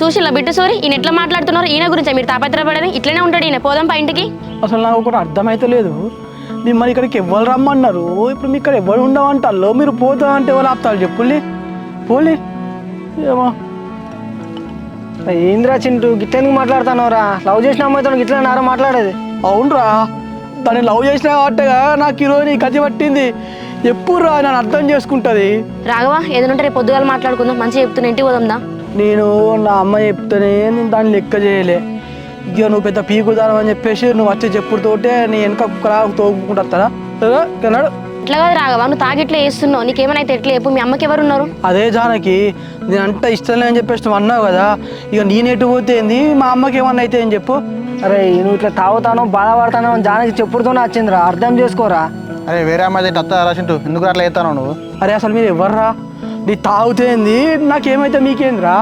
చూసిలా bit సోరి ఈయన ఎట్లా మాట్లాడుతున్నారు ఈయన గురించి మీరు తాపత్రపడని ఇట్లనే ఉంటాడు ఈయన పోదాం పా ఇంటికి. అసలు నాకు ఒకటి అర్థమైతే లేదు, మిమ్మల్ని ఇక్కడికి ఎవరు రమ్మన్నారు? ఇప్పుడు మీ ఇక్కడ ఎవరు ఉండవంటాలో మీరు పోతా అంటే ఎవరు ఆపుతారు చెప్పుల్ని? పోలే ఏమో. ఏంద్రా చింటూ గిట్లెందుకు మాట్లాడుతున్నావురా? లవ్ చేసిన అమ్మాయితో గిట్లా నారా మాట్లాడేది? అవునరా, దాన్ని లవ్ చేసిన కాబట్టేగా నాకు ఈరోజు నీ గతి పట్టింది. ఎప్పుడు రా నన్ను అర్థం చేసుకుంటుంది. రాఘవా ఏదైనా రేపు పొద్దుగాల మాట్లాడుకుందాం, మంచిగా చెప్తున్నా ఇంటికి పోదాందా. నేను నా అమ్మ చెప్తేనే నేను దాన్ని లెక్క చేయలే. ఇక నువ్వు పెద్ద పీకుదానం అని చెప్పేసి నువ్వు వచ్చి చెప్పుడుతోటే నీ వెనక కుక్కలా తోగుకుంటారా కన్నాడు. ఇట్లా కాదు రాఘవా, నువ్వు తాగిట్లా వేస్తున్నావు, నీకేమైనా ఎట్లా చెప్పు. మీ అమ్మకి ఎవరు ఉన్నారు? అదే జానకి, నేను అంత ఇష్టం లేని చెప్పేసి నువ్వు అన్నావు కదా, ఇక నేనెటు పోతే ఏంది, మా అమ్మకి ఏమన్నా అయితే అని చెప్పు. అరే నువ్వు ఇట్లా తాగుతానో బాధపడతానో అని జానకి చెప్పుడుతోనే వచ్చిందిరా, అర్థం చేసుకోరా. అరే వేరే అమ్మాయి అత్త రాసింటూ ఎందుకు అట్లా అవుతాను నువ్వు? అరే అసలు మీరు ఎవర్రా? నీ తాగుతేంది, నాకేమైతే మీకేందిరా?